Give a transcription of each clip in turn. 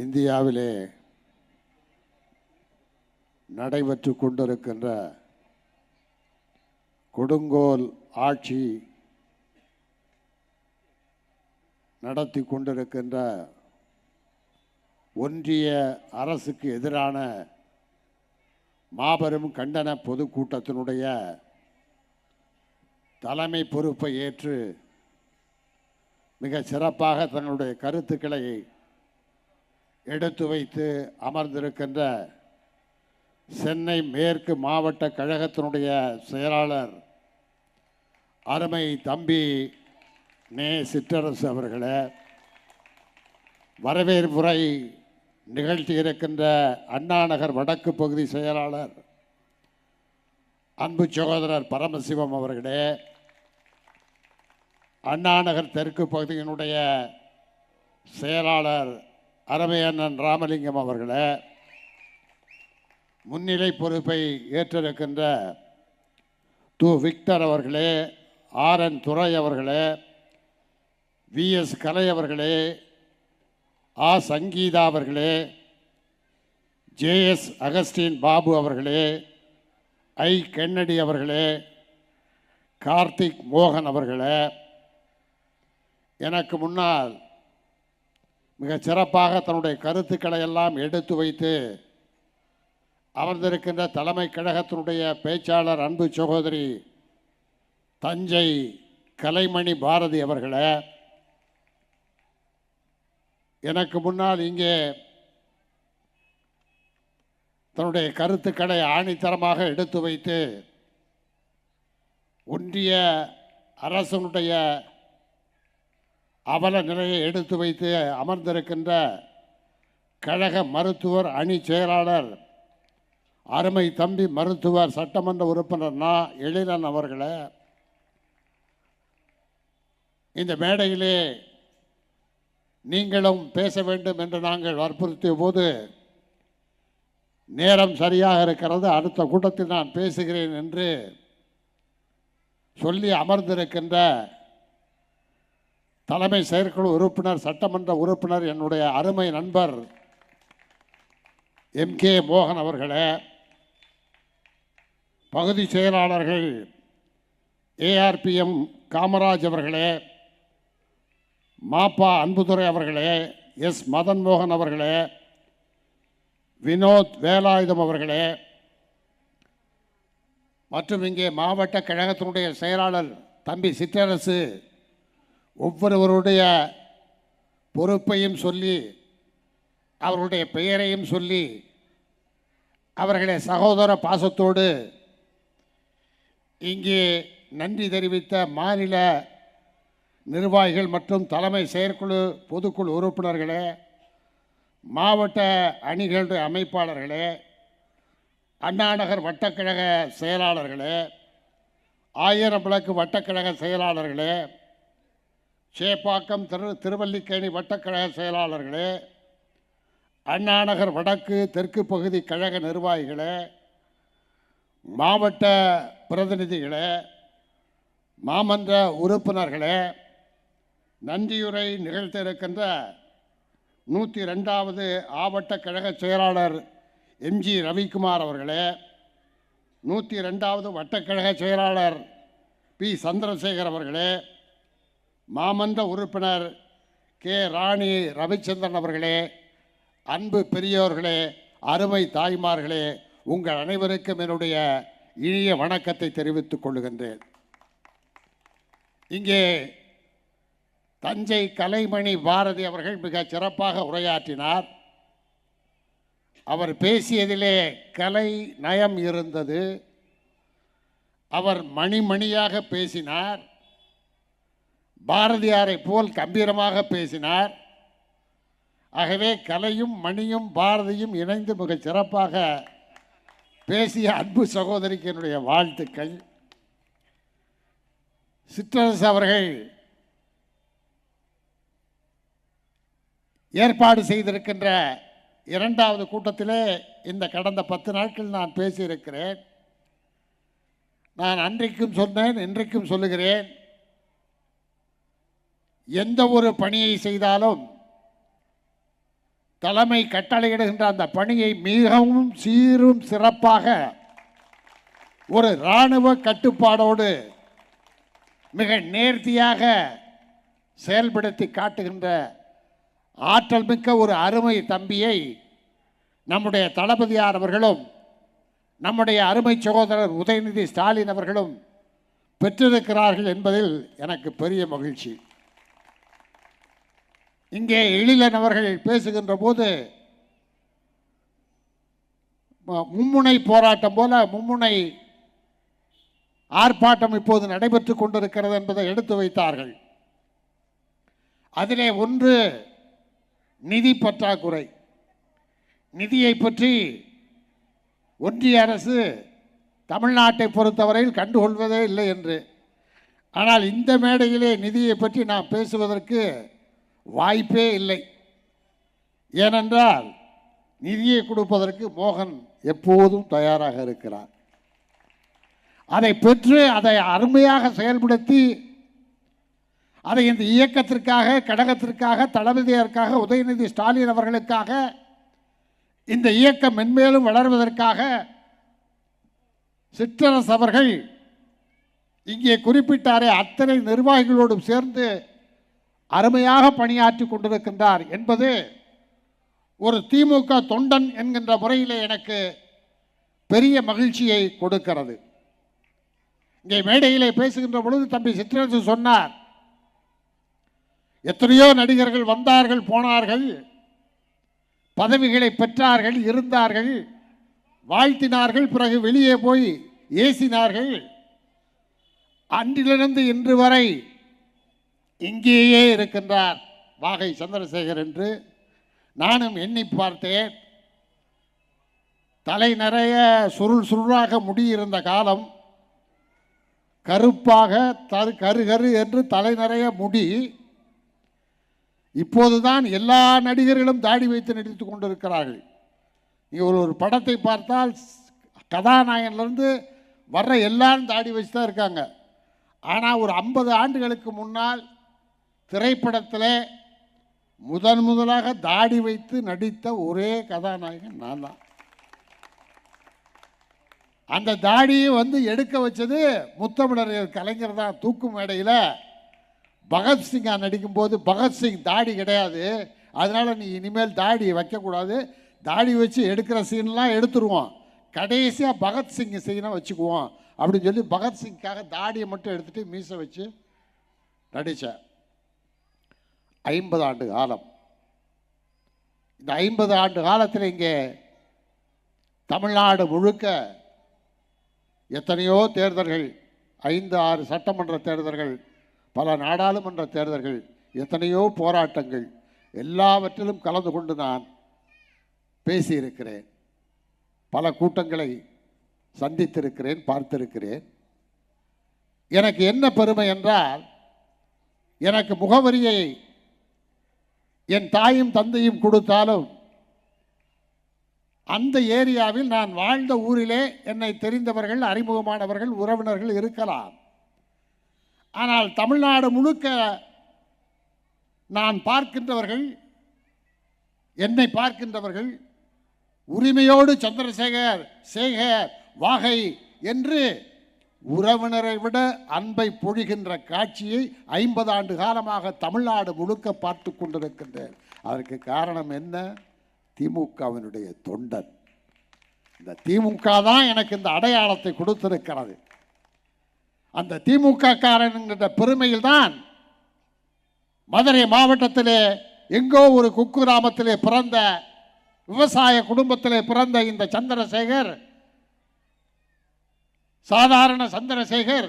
இந்தியாவிலே நடைபெற்று கொண்டிருக்கின்ற கொடுங்கோல் ஆட்சி நடத்தி கொண்டிருக்கின்ற ஒன்றிய அரசுக்கு எதிரான மாபெரும் கண்டன பொதுக்கூட்டத்தினுடைய தலைமை பொறுப்பை ஏற்று மிக சிறப்பாக தங்களுடைய கருத்துக்களை எடுத்து வைத்து அமர்ந்திருக்கின்ற சென்னை மேற்கு மாவட்ட கழகத்தினுடைய செயலாளர் அருமை தம்பி நே சிற்றரசு அவர்களே, வரவேற்புரை நிகழ்த்தியிருக்கின்ற அண்ணாநகர் வடக்கு பகுதி செயலாளர் அன்பு சகோதரர் பரமசிவம் அவர்களே, அண்ணாநகர் தெற்கு பகுதியினுடைய செயலாளர் அருமையண்ணன் ராமலிங்கம் அவர்களே, முன்னிலை பொறுப்பை ஏற்றிருக்கின்ற து விக்டர் அவர்களே, ஆர்.என். துரை அவர்களே, வி.எஸ். கலை அவர்களே, ஆ. சங்கீதா அவர்களே, ஜே.எஸ். அகஸ்டின் பாபு அவர்களே, ஐ. கென்னடி அவர்களே, கார்த்திக் மோகன் அவர்களே, எனக்கு முன்னால் மிக சிறப்பாக தன்னுடைய கருத்துக்களை எல்லாம் எடுத்து வைத்து அமர்ந்திருக்கின்ற தலைமை கழகத்தினுடைய பேச்சாளர் அன்பு சகோதரி தஞ்சை கலைமணி பாரதி அவர்களே, எனக்கு முன்னால் இங்கே தன்னுடைய கருத்துக்களை ஆணித்தரமாக எடுத்து வைத்து ஒன்றிய அரசனுடைய அவல நிலையை எடுத்து வைத்து அமர்ந்திருக்கின்ற கழக மருத்துவர் அணி செயலாளர் அருமை தம்பி மருத்துவர் சட்டமன்ற உறுப்பினர் நா. எழிலன் அவர்களே, இந்த மேடையிலே நீங்களும் பேச வேண்டும் என்று நாங்கள் வற்புறுத்திய போது நேரம் சரியாக இருக்கிறது, அடுத்த கூட்டத்தில் நான் பேசுகிறேன் என்று சொல்லி அமர்ந்திருக்கின்ற தலைமை செயற்குழு உறுப்பினர் சட்டமன்ற உறுப்பினர் என்னுடைய அருமை நண்பர் எம்.கே. மோகன் அவர்களே, பகுதி செயலாளர்கள் ஏஆர்பிஎம் காமராஜ் அவர்களே, மாப்பா அன்புதுரை அவர்களே, எஸ். மதன் மோகன் அவர்களே, வினோத் வேலாயுதம் அவர்களே, மற்றும் இங்கே மாவட்ட கழகத்தினுடைய செயலாளர் தம்பி சிற்றரசு ஒவ்வொருவருடைய பொறுப்பையும் சொல்லி அவர்களுடைய பெயரையும் சொல்லி அவர்களை சகோதர பாசத்தோடு இங்கே நன்றி தெரிவித்த மாநில நிர்வாகிகள் மற்றும் தலைமை செயற்குழு பொதுக்குழு உறுப்பினர்களே, மாவட்ட அணிகளுடைய அமைப்பாளர்களே, அண்ணாநகர் வட்டக்கழக செயலாளர்களே, ஆயிரம் விளக்கு வட்டக்கழக செயலாளர்களே, சேப்பாக்கம் திருவல்லிக்கேணி வட்டக்கழக செயலாளர்களே, அண்ணாநகர் வடக்கு தெற்கு பகுதி கழக நிர்வாகிகளே, மாவட்ட பிரதிநிதிகளே, மாமன்ற உறுப்பினர்களே, நன்றியுரை நிகழ்த்தியிருக்கின்ற 102வது ஆவட்ட கழக செயலாளர் எம்.ஜி. ரவிக்குமார் அவர்களே, 102வது வட்டக்கழக செயலாளர் பி. சந்திரசேகர் அவர்களே, மாமன்ற உறுப்பினர் கே. ராணி ரவிச்சந்திரன் அவர்களே, அன்பு பெரியோர்களே, அருமை தாய்மார்களே, உங்கள் அனைவருக்கும் என்னுடைய இனிய வணக்கத்தை தெரிவித்துக் கொள்கின்றேன். இங்கே தஞ்சை கலைமணி பாரதி அவர்கள் மிக சிறப்பாக உரையாற்றினார். அவர் பேசியதிலே கலை நயம் இருந்தது. அவர் மணிமணியாக பேசினார். பாரதியாரை போல் கம்பீரமாக பேசினார். ஆகவே கலையும் மணியும் பாரதியும் இணைந்து மிக சிறப்பாக பேசிய அன்பு சகோதரிக்கு என்னுடைய வாழ்த்துக்கள். சிற்றரசு அவர்கள் ஏற்பாடு செய்திருக்கின்ற 2வது கூட்டத்திலே இந்த கடந்த 10 நாட்கள் நான் பேசியிருக்கிறேன். நான் அன்றைக்கும் சொன்னேன், இன்றைக்கும் சொல்லுகிறேன். எந்த ஒரு பணியை செய்தாலும் தலைமை கட்டளையிடுகின்ற அந்த பணியை மிகவும் சீரும் சிறப்பாக ஒரு இராணுவ கட்டுப்பாடோடு மிக நேர்த்தியாக செயல்படுத்தி காட்டுகின்ற ஆற்றல் மிக்க ஒரு அருமை தம்பியை நம்முடைய தளபதியார் அவர்களும் நம்முடைய அருமை சகோதரர் உதயநிதி ஸ்டாலின் அவர்களும் பெற்றிருக்கிறார்கள் என்பதில் எனக்கு பெரிய மகிழ்ச்சி. இங்கே எழிலன் அவர்கள் பேசுகின்ற போது மும்முனை போராட்டம் போல மும்முனை ஆர்ப்பாட்டம் இப்போது நடைபெற்று கொண்டிருக்கிறது என்பதை எடுத்து வைத்தார்கள். அதிலே ஒன்று நிதி பற்றாக்குறை. நிதியை பற்றி ஒன்றிய அரசு தமிழ்நாட்டை பொறுத்தவரையில் கண்டுகொள்வதே இல்லை என்று. ஆனால் இந்த மேடையிலே நிதியை பற்றி நாம் பேசுவதற்கு வாய்ப்பே இல்லை. ஏனென்றால் நிதியை கொடுப்பதற்கு மோகன் எப்போதும் தயாராக இருக்கிறார். அதை பெற்று அதை அருமையாக செயல்படுத்தி அதை இந்த இயக்கத்திற்காக, கழகத்திற்காக, தளபதியருக்காக, உதயநிதி ஸ்டாலின் அவர்களுக்காக, இந்த இயக்கம் மென்மேலும் வளர்வதற்காக சிற்றரசு அவர்கள் இங்கே குறிப்பிட்டாரே அத்தனை நிர்வாகிகளோடும் சேர்ந்து அருமையாக பணியாற்றி கொண்டிருக்கின்றார் என்பது ஒரு திமுக தொண்டன் என்கின்ற முறையில் எனக்கு பெரிய மகிழ்ச்சியை கொடுக்கிறது. இங்கே மேடையிலே பேசுகின்ற பொழுது தம்பி சிற்றரசு சொன்னார், எத்தனையோ நடிகர்கள் வந்தார்கள், போனார்கள், பதவிகளை பெற்றார்கள், இருந்தார்கள், வாழ்த்தினார்கள், பிறகு வெளியே போய் ஏசினார்கள். அன்றிலிருந்து இன்று வரை இங்கேயே இருக்கின்றார் வாகை சந்திரசேகர் என்று நானும் எண்ணி பார்த்தேன். தலை நிறைய சுருள் சுருளாக முடியிருந்த காலம், கருப்பாக கரு கரு என்று தலை நிறைய முடி. இப்போதுதான் எல்லா நடிகர்களும் தாடி வைத்து நடித்து கொண்டிருக்கிறார்கள். நீங்கள் ஒரு படத்தை பார்த்தால் கதாநாயகன்லேருந்து வர்ற எல்லாரும் தாடி வச்சு தான் இருக்காங்க. ஆனால் ஒரு 50 ஆண்டுகளுக்கு முன்னால் திரைப்படத்தில் முதலாக தாடி வைத்து நடித்த ஒரே கதாநாயகன் நான் தான். அந்த தாடியை எடுக்க வச்சது முத்தமிழர் கலைஞர் தான். தூக்கு மேடையில் பகத்சிங்கா நடிக்கும்போது, பகத்சிங் தாடி கிடையாது, அதனால் நீ இனிமேல் தாடி வைக்கக்கூடாது, தாடி வச்சு எடுக்கிற சீன்லாம் எடுத்துருவோம், கடைசியாக பகத்சிங் சீனை வச்சுக்குவோம் அப்படின்னு சொல்லி பகத்சிங்காக தாடியை மட்டும் எடுத்துகிட்டு மீசை வச்சு நடித்தேன். 50 ஆண்டு காலம். இந்த 50 ஆண்டு காலத்தில் இங்கே தமிழ்நாடு முழுக்க எத்தனையோ தேர்தல்கள், 5-6 சட்டமன்ற தேர்தல்கள், பல நாடாளுமன்ற தேர்தல்கள், எத்தனையோ போராட்டங்கள், எல்லாவற்றிலும் கலந்து கொண்டு நான் பேசியிருக்கிறேன். பல கூட்டங்களை சந்தித்திருக்கிறேன், பார்த்திருக்கிறேன். எனக்கு என்ன பெருமை என்றால், எனக்கு முகவரியை என் தாயும் தந்தையும் கொடுத்தாலும் அந்த ஏரியாவில் நான் வாழ்ந்த ஊரிலே என்னை தெரிந்தவர்கள், அறிமுகமானவர்கள், உறவினர்கள் இருக்கலாம். ஆனால் தமிழ்நாடு முழுக்க நான் பார்க்கின்றவர்கள், என்னை பார்க்கின்றவர்கள் உரிமையோடு சந்திரசேகர், சேகர், வாகை என்று உறவினரை விட அன்பை பொழிகின்ற காட்சியை 50 ஆண்டு காலமாக தமிழ்நாடு முழுக்க பார்த்து கொண்டிருக்கின்றேன். அதற்கு காரணம் என்ன? திமுகவினுடைய தொண்டன். இந்த திமுக தான் எனக்கு இந்த அடையாளத்தை கொடுத்திருக்கிறது. அந்த திமுக காரன் என்கின்ற பெருமையில் தான் மதுரை மாவட்டத்திலே எங்கோ ஒரு குக்கிராமத்திலே பிறந்த, விவசாய குடும்பத்திலே பிறந்த இந்த சந்திரசேகர், சாதாரண சந்திரசேகர்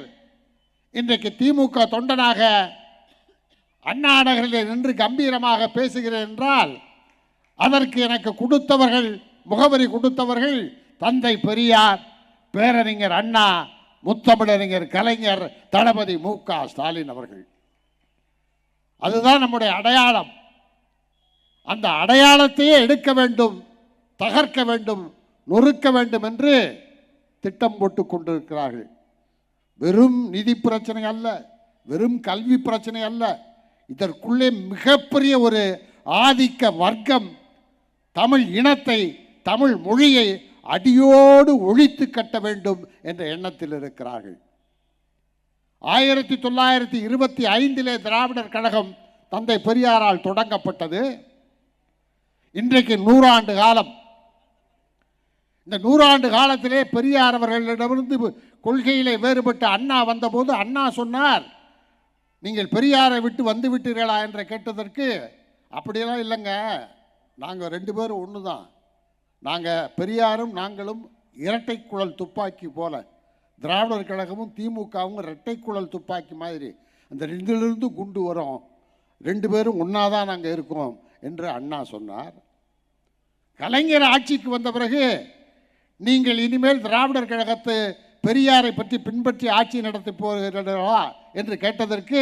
இன்றைக்கு திமுக தொண்டனாக அண்ணா நகரில் நின்று கம்பீரமாக பேசுகிறேன் என்றால் அதற்கு எனக்கு கொடுத்தவர்கள், முகவரி கொடுத்தவர்கள் தந்தை பெரியார், பேரறிஞர் அண்ணா, முத்தமிழறிஞர் கலைஞர், தளபதி மு.க. ஸ்டாலின் அவர்கள். அதுதான் நம்முடைய அடையாளம். அந்த அடையாளத்தையே எடுக்க வேண்டும், தகர்க்க வேண்டும், நொறுக்க வேண்டும் என்று திட்டம் போட்டு கொண்டிருக்கிறார்கள். வெறும் நிதி பிரச்சனை அல்ல, வெறும் கல்வி பிரச்சனை அல்ல, இதற்குள்ளே மிகப்பெரிய ஒரு ஆதிக்க வர்க்கம் தமிழ் இனத்தை, தமிழ் மொழியை அடியோடு ஒழித்து கட்ட வேண்டும் என்ற எண்ணத்தில் இருக்கிறார்கள். 1925 திராவிடர் கழகம் தந்தை பெரியாரால் தொடங்கப்பட்டது. இன்றைக்கு 100 ஆண்டு காலம். இந்த 100 ஆண்டு காலத்திலே பெரியார் அவர்களிடமிருந்து கொள்கையிலே வேறுபட்டு அண்ணா வந்தபோது அண்ணா சொன்னார், நீங்கள் பெரியாரை விட்டு வந்து விட்டீர்களா என்று கேட்டதற்கு, அப்படியெல்லாம் இல்லைங்க, நாங்கள் 2 பேரும் ஒன்று தான், நாங்கள் பெரியாரும் நாங்களும் இரட்டை குழல் துப்பாக்கி போல, திராவிடர் கழகமும் திமுகவும் இரட்டை குழல் துப்பாக்கி மாதிரி, அந்த 2லிருந்து குண்டு வரும், 2 பேரும் ஒன்றா தான் நாங்கள் இருக்கோம் என்று அண்ணா சொன்னார். கலைஞர் ஆட்சிக்கு வந்த பிறகு நீங்கள் இனிமேல் திராவிடர் கழகத்து பெரியாரை பற்றி பின்பற்றி ஆட்சி நடத்தி போகிறீர்களா என்று கேட்டதற்கு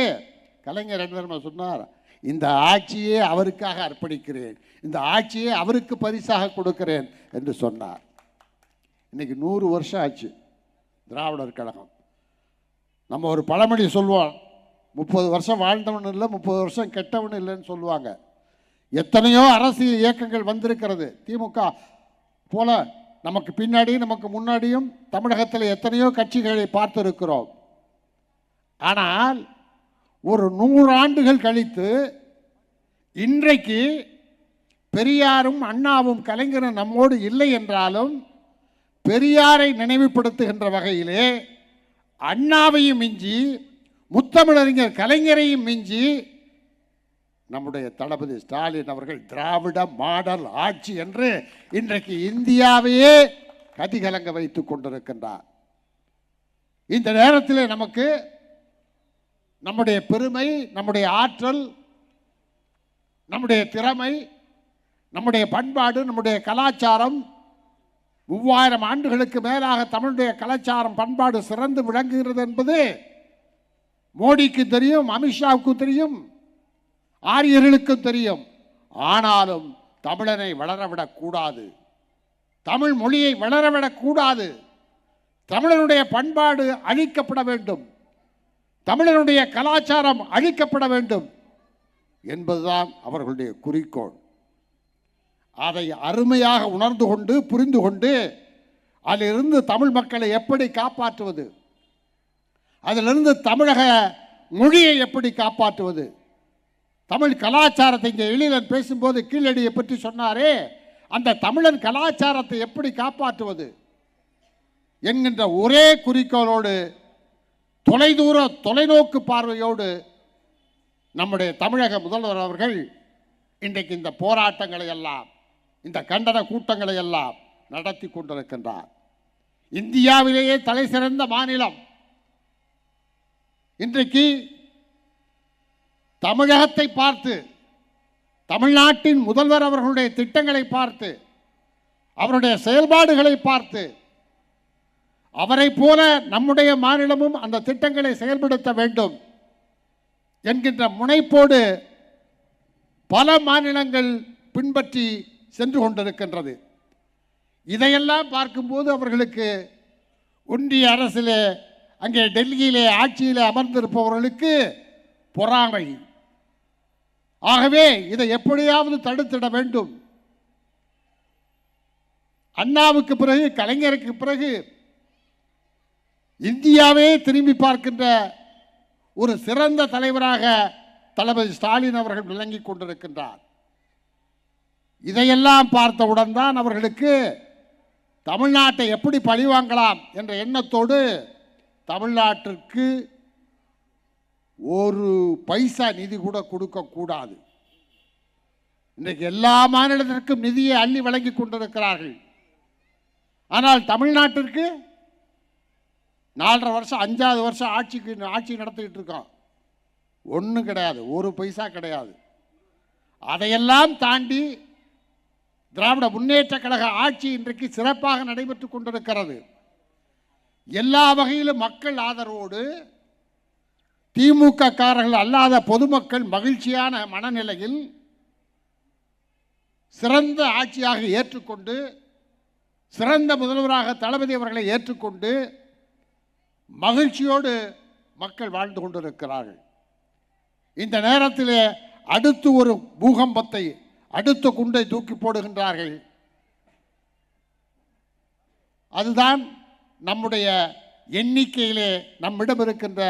கலைஞர் என்ன சொன்னார், இந்த ஆட்சியே அவருக்காக அர்ப்பணிக்கிறேன், இந்த ஆட்சியை அவருக்கு பரிசாக கொடுக்கிறேன் என்று சொன்னார். இன்னைக்கு 100 வருஷம் ஆச்சு திராவிடர் கழகம். நம்ம ஒரு பழமொழி சொல்லுவோம், 30 வருஷம் வாழ்ந்தவன் இல்லை, 30 வருஷம் கெட்டவன் இல்லைன்னு சொல்லுவாங்க. எத்தனையோ அரசியல் இயக்கங்கள் வந்திருக்கிறது. திமுக போல நமக்கு பின்னாடியும் நமக்கு முன்னாடியும் தமிழகத்தில் எத்தனையோ கட்சிகளை பார்த்திருக்கிறோம். ஆனால் ஒரு 100 ஆண்டுகள் கழித்து இன்றைக்கு பெரியாரும் அண்ணாவும் கலைஞரும் நம்மோடு இல்லை என்றாலும் பெரியாரை நினைவுபடுத்துகின்ற வகையிலே அண்ணாவையும் மிஞ்சி முத்தமிழறிஞர் கலைஞரையும் மிஞ்சி நம்முடைய தளபதி ஸ்டாலின் அவர்கள் திராவிட மாடல் ஆட்சி என்று இன்றைக்கு இந்தியாவையே கதிகலங்க வைத்துக் கொண்டிருக்கின்றார். இந்த நேரத்தில் நமக்கு நம்முடைய பெருமை, நம்முடைய ஆற்றல், நம்முடைய திறமை, நம்முடைய பண்பாடு, நம்முடைய கலாச்சாரம், 3000 ஆண்டுகளுக்கு மேலாக தமிழுடைய கலாச்சாரம் பண்பாடு சிறந்து விளங்குகிறது என்பது மோடிக்கு தெரியும், அமித்ஷாவுக்கும் தெரியும், ஆரியர்களுக்கும் தெரியும். ஆனாலும் தமிழனை வளரவிடக்கூடாது, தமிழ் மொழியை வளரவிடக்கூடாது, தமிழனுடைய பண்பாடு அழிக்கப்பட வேண்டும், தமிழனுடைய கலாச்சாரம் அழிக்கப்பட வேண்டும் என்பதுதான் அவர்களுடைய குறிக்கோள். அதை அருமையாக உணர்ந்து கொண்டு புரிந்து கொண்டு அதிலிருந்து தமிழ் மக்களை எப்படி காப்பாற்றுவது, அதிலிருந்து தமிழக மொழியை எப்படி காப்பாற்றுவது, தமிழ் கலாச்சாரத்தை, இங்கே எழிலன் பேசும்போது கீழடியை பற்றி சொன்னாரே, அந்த தமிழன் கலாச்சாரத்தை எப்படி காப்பாற்றுவது என்கின்ற ஒரே குறிக்கோளோடு தொலைநோக்கு பார்வையோடு நம்முடைய தமிழக முதல்வர் அவர்கள் இன்றைக்கு இந்த போராட்டங்களை எல்லாம், இந்த கண்டன கூட்டங்களை எல்லாம் நடத்தி கொண்டிருக்கின்றார். இந்தியாவிலேயே தலை சிறந்த மாநிலம் இன்றைக்கு தமிழகத்தை பார்த்து, தமிழ்நாட்டின் முதல்வர் அவர்களுடைய திட்டங்களை பார்த்து, அவருடைய செயல்பாடுகளை பார்த்து, அவரை போல நம்முடைய மாநிலமும் அந்த திட்டங்களை செயல்படுத்த வேண்டும் என்கின்ற முனைப்போடு பல மாநிலங்கள் பின்பற்றி சென்று கொண்டிருக்கின்றது. இதையெல்லாம் பார்க்கும்போது அவர்களுக்கு ஒன்றிய அரசிலே, அங்கே டெல்லியிலே ஆட்சியிலே அமர்ந்திருப்பவர்களுக்கு பொறாமை. ஆகவே இதை எப்படியாவது தடுத்திட வேண்டும். அண்ணாவுக்கு பிறகு, கலைஞருக்கு பிறகு இந்தியாவே திரும்பி பார்க்கின்ற ஒரு சிறந்த தலைவராக தளபதி ஸ்டாலின் அவர்கள் விளங்கிக் கொண்டிருக்கின்றார். இதையெல்லாம் பார்த்தவுடன் தான் அவர்களுக்கு தமிழ்நாட்டை எப்படி பழிவாங்கலாம் என்ற எண்ணத்தோடு தமிழ்நாட்டிற்கு ஒரு பைசா நிதி கூட கொடுக்கக்கூடாது. இன்றைக்கு எல்லா மாநிலத்திற்கும் நிதியை அள்ளி வழங்கி கொண்டிருக்கிறார்கள். ஆனால் தமிழ்நாட்டிற்கு 4.5 வருஷம் 5வது வருஷம் ஆட்சி நடத்திக்கிட்டு இருக்கோம். ஒன்றும் கிடையாது, ஒரு பைசா கிடையாது. அதையெல்லாம் தாண்டி திராவிட முன்னேற்ற கழக ஆட்சி இன்றைக்கு சிறப்பாக நடைபெற்று கொண்டிருக்கிறது. எல்லா வகையிலும் மக்கள் ஆதரவோடு திமுக காரர்கள் அல்லாத பொதுமக்கள் மகிழ்ச்சியான மனநிலையில் சிறந்த ஆட்சியாக ஏற்றுக்கொண்டு, சிறந்த முதல்வராக தளபதி அவர்களை ஏற்றுக்கொண்டு மகிழ்ச்சியோடு மக்கள் வாழ்ந்து கொண்டிருக்கிறார்கள். இந்த நேரத்தில் அடுத்து ஒரு பூகம்பத்தை அடுத்த குண்டை தூக்கி போடுகின்றார்கள். அதுதான் நம்முடைய எண்ணிக்கையிலே நம்மிடம் இருக்கின்ற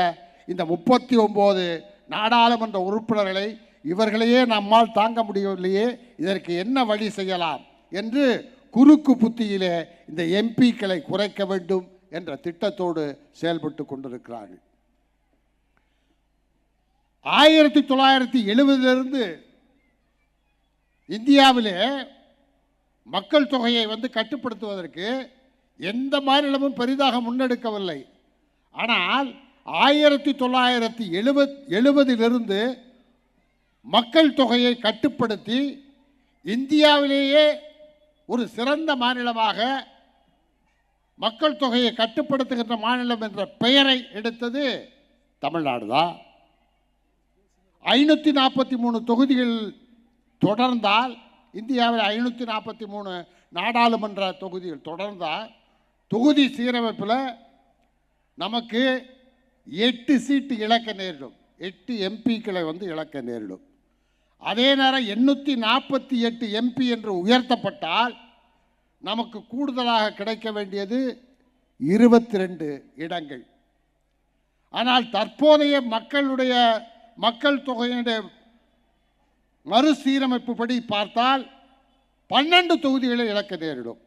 இந்த 39 நாடாளுமன்ற உறுப்பினர்களை இவர்களையே நம்மால் தாங்க முடியவில்லையே, இதற்கு என்ன வழி செய்யலாம் என்று குறுக்கு புத்தியிலே இந்த எம்பிக்களை குறைக்க வேண்டும் என்ற திட்டத்தோடு செயல்பட்டு கொண்டிருக்கிறார்கள். 1970 இந்தியாவிலே மக்கள் தொகையை கட்டுப்படுத்துவதற்கு எந்த மாநிலமும் பெரிதாக முன்னெடுக்கவில்லை. ஆனால் 1970 மக்கள் தொகையை கட்டுப்படுத்தி இந்தியாவிலேயே ஒரு சிறந்த மாநிலமாக மக்கள் தொகையை கட்டுப்படுத்துகின்ற மாநிலம் என்ற பெயரை எடுத்தது தமிழ்நாடு தான். 543 தொகுதிகள் தொடர்ந்தால், இந்தியாவில் 543 நாடாளுமன்ற தொகுதிகள் தொடர்ந்தால், தொகுதி சீரமைப்பில் நமக்கு 8 சீட்டு இழக்க நேரிடும். 8 எம்பிக்களை இழக்க நேரிடும். அதே நேரம் 848 எம்பி என்று உயர்த்தப்பட்டால் நமக்கு கூடுதலாக கிடைக்க வேண்டியது 22 இடங்கள். ஆனால் தற்போதைய மக்கள் தொகையினுடைய மறுசீரமைப்பு படி பார்த்தால் 12 தொகுதிகளை இழக்க நேரிடும்.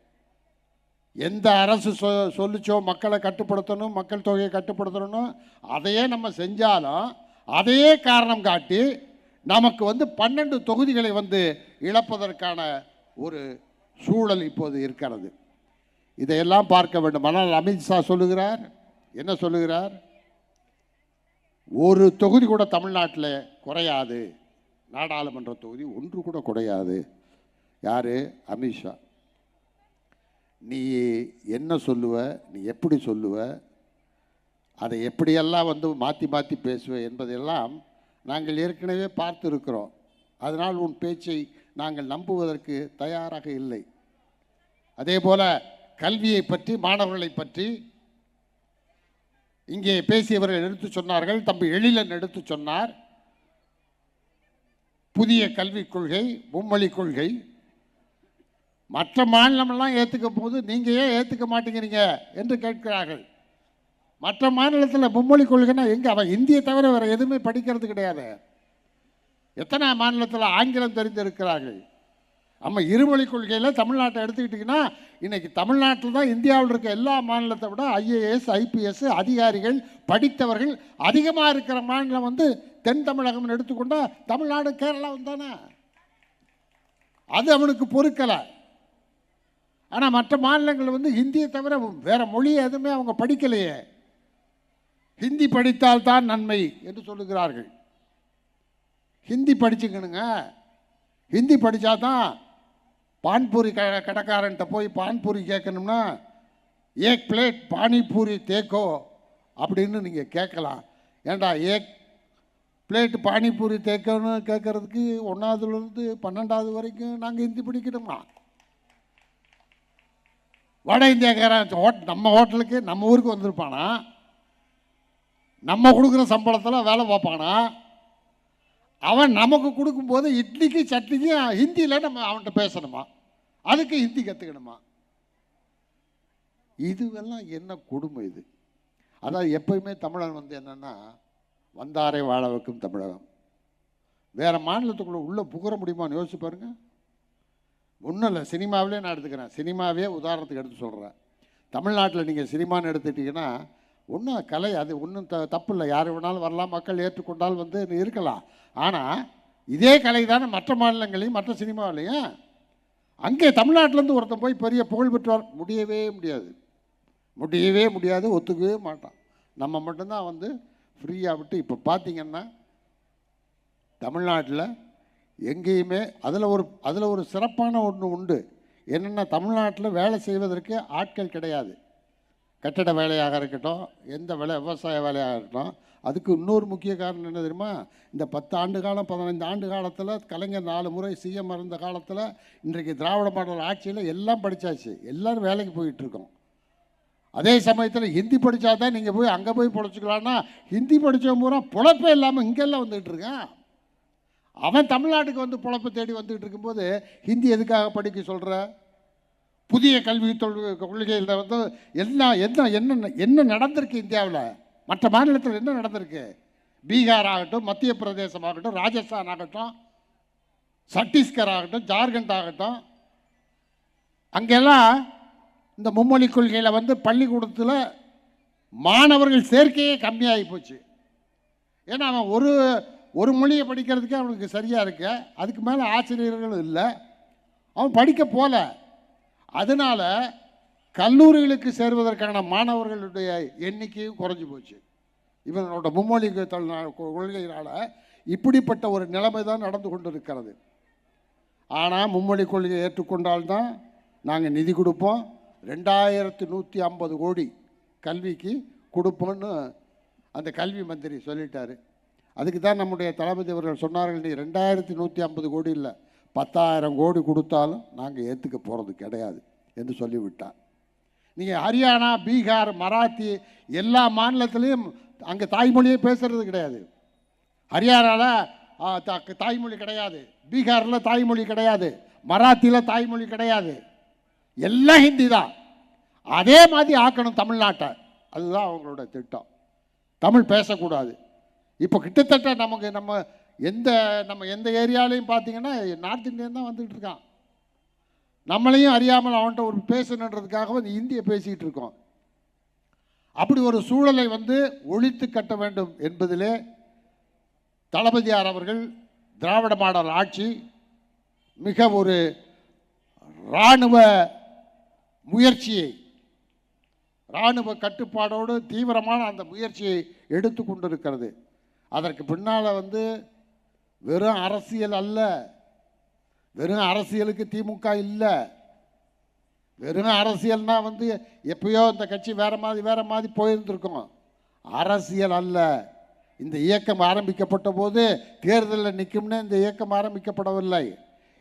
எந்த அரசு சொல்லிச்சோ மக்களை கட்டுப்படுத்தணும், மக்கள் தொகையை கட்டுப்படுத்தணும், அதையே நம்ம செஞ்சாலும் அதையே காரணம் காட்டி நமக்கு 12 தொகுதிகளை இழப்பதற்கான ஒரு சூழல் இப்போது இருக்கிறது. இதையெல்லாம் பார்க்க வேண்டும். ஆனால் அமித்ஷா சொல்லுகிறார், என்ன சொல்லுகிறார்? ஒரு தொகுதி கூட தமிழ்நாட்டில் குறையாது, நாடாளுமன்ற தொகுதி ஒன்று கூட குறையாது. யார்? அமித்ஷா. நீ என்ன சொல்லுவ, நீ எப்படி சொல்லுவ, அதை எப்படியெல்லாம் மாற்றி மாற்றி பேசுவ என்பதையெல்லாம் நாங்கள் ஏற்கனவே பார்த்து இருக்கிறோம். அதனால் உன் பேச்சை நாங்கள் நம்புவதற்கு தயாராக இல்லை. அதே போல கல்வியை பற்றி, மாணவர்களை பற்றி இங்கே பேசியவர்கள் எடுத்து சொன்னார்கள். தம்பி எழிலன் எடுத்து சொன்னார். புதிய கல்விக் கொள்கை, மும்மொழி கொள்கை மற்ற மாநிலமெல்லாம் ஏற்றுக்க போது நீங்கள் ஏன் ஏற்றுக்க மாட்டேங்கிறீங்க என்று கேட்கிறார்கள். மற்ற மாநிலத்தில் மும்மொழி கொள்கைன்னா எங்கே? அவன் இந்தியை தவிர வேறு எதுவுமே படிக்கிறது கிடையாது. எத்தனை மாநிலத்தில் ஆங்கிலம் தெரிந்திருக்கிறார்கள். நம்ம இருமொழி கொள்கையில் தமிழ்நாட்டை எடுத்துக்கிட்டிங்கன்னா இன்றைக்கி தமிழ்நாட்டில் தான் இந்தியாவில் இருக்க எல்லா மாநிலத்தை விட IAS IPS அதிகாரிகள் படித்தவர்கள் அதிகமாக இருக்கிற மாநிலம் தென் தமிழகம் எடுத்துக்கொண்டால் தமிழ்நாடு, கேரளா தானே. அது அவனுக்கு பொறுக்கலை. ஆனால் மற்ற மாநிலங்கள் ஹிந்தியை தவிர வேறு மொழியை எதுவுமே அவங்க படிக்கலையே. ஹிந்தி படித்தால்தான் நன்மை என்று சொல்லுகிறார்கள். ஹிந்தி படிச்சுக்கணுங்க. ஹிந்தி படித்தா தான் பான்பூரி கடைக்காரன்ட்ட போய் பான்பூரி கேட்கணும்னா ஏக் பிளேட் பானிபூரி தேக்கோ அப்படின்னு நீங்கள் கேட்கலாம். ஏண்டா ஏக் பிளேட் பானிபூரி தேக்கோன்னு கேட்கறதுக்கு 1ஆவதுலேருந்து 12ஆவது வரைக்கும் நாங்கள் ஹிந்தி படிக்கணுமா? வட இந்தியாக்காரன் நம்ம ஹோட்டலுக்கு நம்ம ஊருக்கு வந்திருப்பானா? நம்ம கொடுக்குற சம்பளத்தில் வேலை பார்ப்பானா? அவன் நமக்கு கொடுக்கும்போது இட்லிக்கு சட்னிக்கு ஹிந்தியில் நம்ம அவன்கிட்ட பேசணுமா? அதுக்கு ஹிந்தி கற்றுக்கணுமா? இதுவெல்லாம் என்ன கொடுமை இது? அதாவது எப்பயுமே தமிழன் என்னென்னா வந்தாரை வாழ வைக்கும் தமிழகம். வேறு மாநிலத்துக்குள்ளே உள்ளே புகர முடியுமான்னு யோசிச்சு பாருங்கள். ஒன்றும் இல்லை, சினிமாவிலே நான் எடுத்துக்கிறேன். சினிமாவே உதாரணத்துக்கு எடுத்து சொல்கிறேன். தமிழ்நாட்டில் நீங்கள் சினிமான்னு எடுத்துக்கிட்டிங்கன்னா ஒன்றும் கலை, அது ஒன்றும் தப்பு இல்லை. யார் வேணாலும் வரலாம், மக்கள் ஏற்றுக்கொண்டால் இருக்கலாம். ஆனால் இதே கலை தானே மற்ற மாநிலங்களையும் மற்ற சினிமாவிலையும். அங்கே தமிழ்நாட்டிலேருந்து ஒருத்தன் போய் பெரிய புகழ் பெற்றார் முடியவே முடியாது, ஒத்துக்கவே மாட்டான். நம்ம மட்டும்தான் ஃப்ரீயாக விட்டு. இப்போ பார்த்திங்கன்னா தமிழ்நாட்டில் எங்கேயுமே அதில் ஒரு சிறப்பான ஒன்று உண்டு. என்னென்னா தமிழ்நாட்டில் வேலை செய்வதற்கு ஆட்கள் கிடையாது. கட்டட வேலையாக இருக்கட்டும், எந்த விவசாய வேலையாக இருக்கட்டும். அதுக்கு இன்னொரு முக்கிய காரணம் என்ன தெரியுமா? இந்த 10 ஆண்டு காலம் 15 ஆண்டு காலத்தில் கலைஞர் 4 முறை சிஎம் இருந்த காலத்தில் இன்றைக்கு திராவிட மாடல் ஆட்சியில் எல்லாம் படித்தாச்சு, எல்லோரும் வேலைக்கு போயிட்டுருக்கோம். அதே சமயத்தில் ஹிந்தி படித்தா தான் நீங்கள் போய் அங்கே போய் பொழைச்சிக்கலான்னா ஹிந்தி படித்தவங்க பூரா பொழப்பே இல்லாமல் இங்கெல்லாம் வந்துகிட்டு இருக்கேன். அவன் தமிழ்நாட்டுக்கு வந்து பொழப்பு தேடி வந்துகிட்டு இருக்கும்போது ஹிந்தி எதுக்காக படிக்க சொல்கிற? புதிய கல்வி கொள்கையில் வந்து என்ன என்ன என்ன என்ன நடந்திருக்கு இந்தியாவில்? மற்ற மாநிலத்தில் என்ன நடந்திருக்கு? பீகார் ஆகட்டும், மத்திய பிரதேசம் ஆகட்டும், ராஜஸ்தான் ஆகட்டும், சத்தீஸ்கர் ஆகட்டும், ஜார்க்கண்ட் ஆகட்டும், அங்கெல்லாம் இந்த மும்மொழி கொள்கையில் வந்து பள்ளிக்கூடத்தில் மாணவர்கள் சேர்க்கையே கம்மியாகி போச்சு. ஏன்னா அவன் ஒரு மொழியை படிக்கிறதுக்கே அவனுக்கு சரியாக இருக்கு, அதுக்கு மேலே ஆசிரியர்களும் இல்லை, அவன் படிக்க போகல. அதனால் கல்லூரிகளுக்கு சேருவதற்கான மாணவர்களுடைய எண்ணிக்கையும் குறைஞ்சி போச்சு. இவனோட மும்மொழி கொள்கையினால் இப்படிப்பட்ட ஒரு நிலைமை தான் நடந்து கொண்டு இருக்கிறது. ஆனால் மும்மொழி கொள்கையை ஏற்றுக்கொண்டால்தான் நாங்கள் நிதி கொடுப்போம், 2150 கோடி கல்விக்கு கொடுப்போன்னு அந்த கல்வி மந்திரி சொல்லிட்டார். அதுக்கு தான் நம்முடைய தளபதி அவர்கள் சொன்னார்கள், நீ 2150 கோடி இல்லை 10,000 கோடி கொடுத்தாலும் நாங்கள் ஏற்றுக்க போகிறது கிடையாது என்று சொல்லிவிட்டார். நீங்கள் ஹரியானா, பீகார், மராத்தி எல்லா மாநிலத்திலையும் அங்கே தாய்மொழியே பேசுகிறது கிடையாது. ஹரியானாவில் தாய்மொழி கிடையாது, பீகாரில் தாய்மொழி கிடையாது, மராத்தியில் தாய்மொழி கிடையாது, எல்லாம் ஹிந்தி தான். அதே மாதிரி ஆக்கணும் தமிழ்நாட்டை, அதுதான் அவங்களோட திட்டம். தமிழ் பேசக்கூடாது. இப்போ கிட்டத்தட்ட நம்ம எந்த ஏரியாலையும் பார்த்தீங்கன்னா நார்த் இந்தியன் தான் வந்துகிட்டு இருக்கான். நம்மளையும் அறியாமல் அவன்கிட்ட ஒரு பேசணுன்றதுக்காக வந்து இந்தியை பேசிக்கிட்டு இருக்கோம். அப்படி ஒரு சூழலை வந்து ஒழித்து கட்ட வேண்டும் என்பதிலே தளபதியார் அவர்கள் திராவிட மாடல் ஆட்சி மிக ஒரு இராணுவ முயற்சியை, இராணுவ கட்டுப்பாடோடு தீவிரமான அந்த முயற்சியை எடுத்து கொண்டிருக்கிறது. அதற்கு பின்னால் வந்து வெறும் அரசியல் அல்ல, வெறும் அரசியலுக்கு திமுக இல்லை. வெறும் அரசியல்னா வந்து எப்பயோ இந்த கட்சி வேற மாதிரி போயிருந்திருக்கோம். அரசியல் அல்ல. இந்த இயக்கம் ஆரம்பிக்கப்பட்ட போது தேர்தலில் நிற்கும்னு இந்த இயக்கம் ஆரம்பிக்கப்படவில்லை.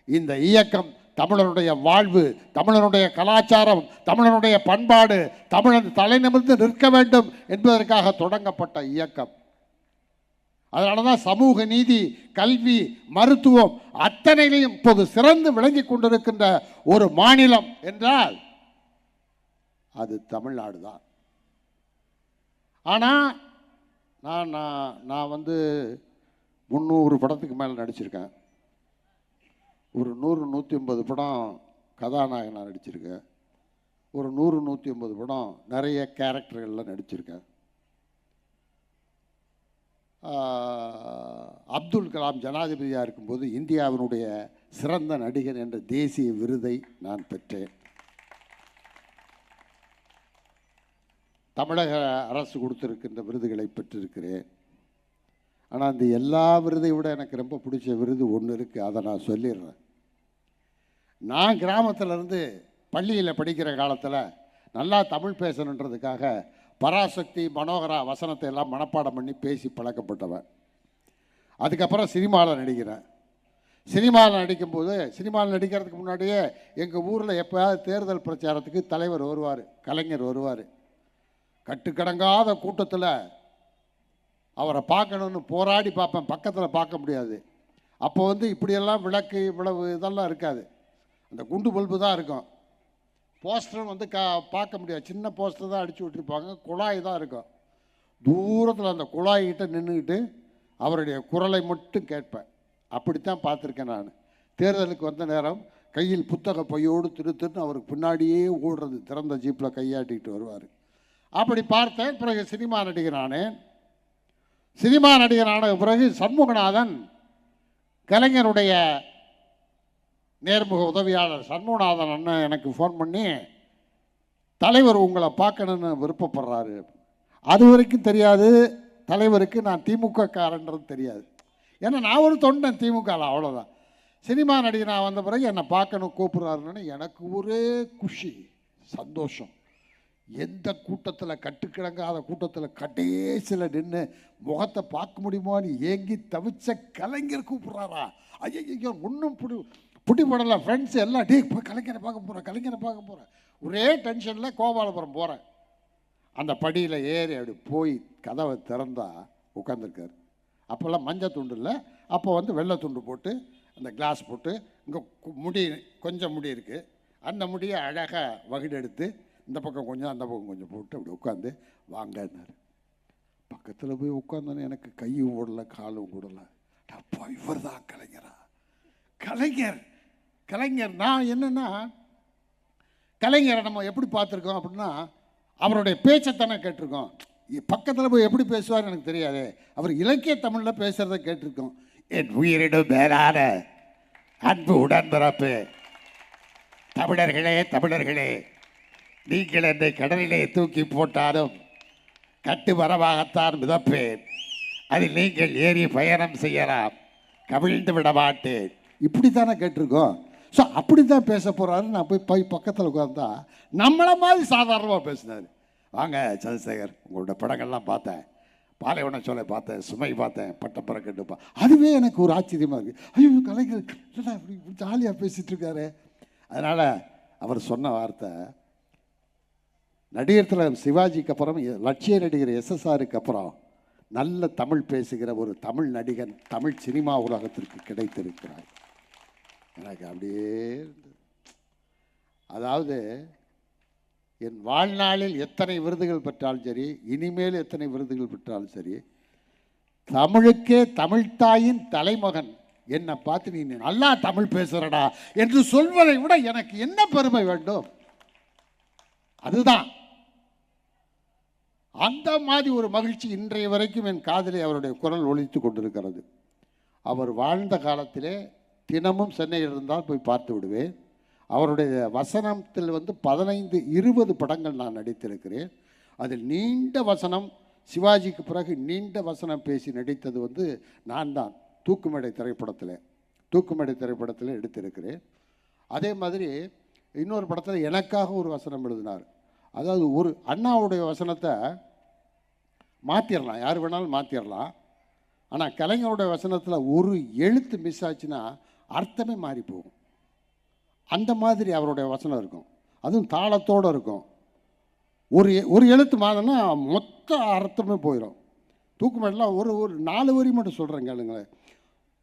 இந்த இயக்கம் தமிழனுடைய வாழ்வு, தமிழனுடைய கலாச்சாரம், தமிழனுடைய பண்பாடு, தமிழன் தலை நிமிர்ந்து நிற்க வேண்டும் என்பதற்காக தொடங்கப்பட்ட இயக்கம். அதனால தான் சமூக நீதி, கல்வி, மருத்துவம் அத்தனையிலையும் இப்போது சிறந்து விளங்கி கொண்டிருக்கின்ற ஒரு மாநிலம் என்றால் அது தமிழ்நாடு தான். ஆனால் நான் வந்து 300 படத்துக்கு மேலே நடிச்சிருக்கேன். ஒரு 100-150 படம் கதாநாயகனாக நடிச்சிருக்கேன். ஒரு 100-150 படம் நிறைய கேரக்டர்களில் நடிச்சிருக்கேன். அப்துல் கலாம் ஜனாதிபதியாக இருக்கும்போது இந்தியாவினுடைய சிறந்த நடிகர் என்ற தேசிய விருதை நான் பெற்றேன். தமிழக அரசு கொடுத்திருக்கின்ற விருதுகளை பெற்றிருக்கிறேன். ஆனால் அந்த எல்லா விருதை விட எனக்கு ரொம்ப பிடிச்ச விருது ஒன்று இருக்குது, அதை நான் சொல்லிடுறேன். நான் கிராமத்திலேருந்து பள்ளியில் படிக்கிற காலத்தில் நல்லா தமிழ் பேசணுன்றதுக்காக பராசக்தி, மனோகரா வசனத்தை எல்லாம் மனப்பாடம் பண்ணி பேசி பழக்கப்பட்டவன். அதுக்கப்புறம் சினிமாவில் நடிக்கிறேன். சினிமாவில் நடிக்கும்போது, சினிமாவில் நடிக்கிறதுக்கு முன்னாடியே எங்கள் ஊரில் எப்போயாவது தேர்தல் பிரச்சாரத்துக்கு தலைவர் வருவார், கலைஞர் வருவார். கட்டுக்கடங்காத கூட்டத்தில் அவரை பார்க்கணுன்னு போராடி பார்ப்பேன், பக்கத்தில் பார்க்க முடியாது. அப்போ வந்து இப்படியெல்லாம் விளக்கு இவ்வளவு இதெல்லாம் இருக்காது, அந்த குண்டு பல்பு தான் இருக்கும். போஸ்டரும் வந்து பார்க்க முடியாது, சின்ன போஸ்டர் தான் அடித்து விட்டுருப்பாங்க, குழாய் தான் இருக்கும். தூரத்தில் அந்த குழாய்கிட்ட நின்றுக்கிட்டு அவருடைய குரலை மட்டும் கேட்பேன். அப்படித்தான் பார்த்துருக்கேன் நான். தேர்தலுக்கு வந்த நேரம் கையில் புத்தக பையோடு திருத்துன்னு அவருக்கு பின்னாடியே ஓடுறது, திறந்த ஜீப்பில் கையாட்டிக்கிட்டு வருவார். அப்படி பார்த்தேன். பிறகு சினிமா நடிகரானேன். சினிமா நடிகரான பிறகு சண்முகநாதன், கலைஞருடைய நேர்முக உதவியாளர் சண்முகநாதன் அண்ணன் எனக்கு ஃபோன் பண்ணி, தலைவர் உங்களை பார்க்கணுன்னு விருப்பப்படுறாரு. அது வரைக்கும் தெரியாது தலைவருக்கு நான் திமுக காரன்றது தெரியாது. ஏன்னா நான் ஒரு தொண்டன் திமுகவில், அவ்வளோதான். சினிமா நடிகனாக வந்த பிறகு என்னை பார்க்கணும் கூப்பிட்றாருன்னு எனக்கு ஒரே குஷி, சந்தோஷம். எந்த கூட்டத்தில், கட்டுக்கிடங்காத கூட்டத்தில் கடைசியில் நின்று முகத்தை பார்க்க முடியுமான்னு ஏங்கி தவிச்ச கலைஞர் கூப்பிட்றாரா? ஐயோ ஒன்றும் பிடிபடலை. ஃப்ரெண்ட்ஸ் எல்லாம் டே கலைஞரை பார்க்க போகிறேன். ஒரே டென்ஷனில் கோபாலபுரம் போகிறேன். அந்த படியில் ஏறி அப்படி போய் கதவை திறந்தா உட்காந்துருக்கார். அப்போல்லாம் மஞ்சள் துண்டு இல்லை, அப்போ வந்து வெள்ளை துண்டு போட்டு அந்த கிளாஸ் போட்டு இங்கே முடி கொஞ்சம் முடி இருக்குது, அந்த முடியை அழகாக வகுடெடுத்து இந்த பக்கம் கொஞ்சம் அந்த பக்கம் கொஞ்சம் போட்டு அப்படி உட்காந்து வாங்கினார். பக்கத்தில் போய் உட்காந்தோன்னே எனக்கு கையும் ஓடலை காலும் கூடலை. அப்பா இவர் தான் கலைஞரா? கலைஞர் கலைஞர். நான் என்னென்னா கலைஞரை நம்ம எப்படி பார்த்துருக்கோம் அப்படின்னா அவருடைய பேச்சைத்தானே கேட்டிருக்கோம். பக்கத்தில் போய் எப்படி பேசுவார் எனக்கு தெரியாது. அவர் இலக்கிய தமிழில் பேசுகிறத கேட்டிருக்கோம். என் உயிரிடும் மேலான அன்பு உடன்பிறப்பு தமிழர்களே, தமிழர்களே, நீங்கள் என்னை கடலிலே தூக்கி போட்டாலும் கட்டு மரமாகத்தான் மிதப்பேன், அதில் நீங்கள் ஏறி பயணம் செய்யலாம், கவிழ்ந்து விட மாட்டேன். இப்படி தானே கேட்டிருக்கோம். ஸோ அப்படி தான் பேச போகிறாரு. நான் போய் பக்கத்தில் உட்காந்தா நம்மளை மாதிரி சாதாரணமாக பேசினார். வாங்க சந்திரசேகர், உங்களோட படங்கள்லாம் பார்த்தேன், பாலைவன சோலை பார்த்தேன், சுமை பார்த்தேன், பட்டப்பறக்கட்டுப்பா. அதுவே எனக்கு ஒரு ஆச்சரியமாக இருக்குது. ஐயோ கலைஞர் இல்லைடா இப்படி ஜாலியாக பேசிகிட்டு இருக்காரு. அதனால் அவர் சொன்ன வார்த்தை, நடிகர் திலகம் சிவாஜிக்கு அப்புறம் லட்சிய நடிகர் எஸ்எஸ்ஆருக்கு அப்புறம் நல்ல தமிழ் பேசுகிற ஒரு தமிழ் நடிகன் தமிழ் சினிமா உலகத்திற்கு கிடைத்திருக்கிறார். எனக்கு அப்படியே இருந்தது. அதாவது என் வாழ்நாளில் எத்தனை விருதுகள் பெற்றாலும் சரி, இனிமேல் எத்தனை விருதுகள் பெற்றாலும் சரி, தமிழுக்கே தமிழ்த்தாயின் தலைமகன் என்னை பார்த்து நீ நல்லா தமிழ் பேசுறடா என்று சொல்வதை விட எனக்கு என்ன பெருமை வேண்டும்? அதுதான். அந்த மாதிரி ஒரு மகிழ்ச்சி இன்றைய வரைக்கும் என் காதிலே அவருடைய குரல் ஒலித்து கொண்டிருக்கிறது. அவர் வாழ்ந்த காலத்திலே தினமும் சென்னையில் இருந்தால் போய் பார்த்து விடுவேன். அவருடைய வசனத்தில் வந்து 15-20 படங்கள் நான் நடித்திருக்கிறேன். அதில் நீண்ட வசனம், சிவாஜிக்கு பிறகு நீண்ட வசனம் பேசி நடித்தது வந்து நான் தான். தூக்குமேடை திரைப்படத்தில் எடுத்திருக்கிறேன். அதே மாதிரி இன்னொரு படத்தில் எனக்காக ஒரு வசனம் எழுதினார். அதாவது ஒரு அண்ணாவுடைய வசனத்தை மாற்றிடலாம், யார் வேணாலும் மாற்றிடலாம். ஆனால் கலைஞருடைய வசனத்தில் ஒரு எழுத்து மிஸ் ஆச்சுன்னா அர்த்தமே மாறி போகும். அந்த மாதிரி அவருடைய வசனம் இருக்கும். அதுவும் தாளத்தோடு இருக்கும். ஒரு எழுத்து மாறினா மொத்த அர்த்தமே போயிடும். தூக்குமேடெலாம் ஒரு 4 வரி மட்டும் சொல்கிறேன் கேளுங்களேன்.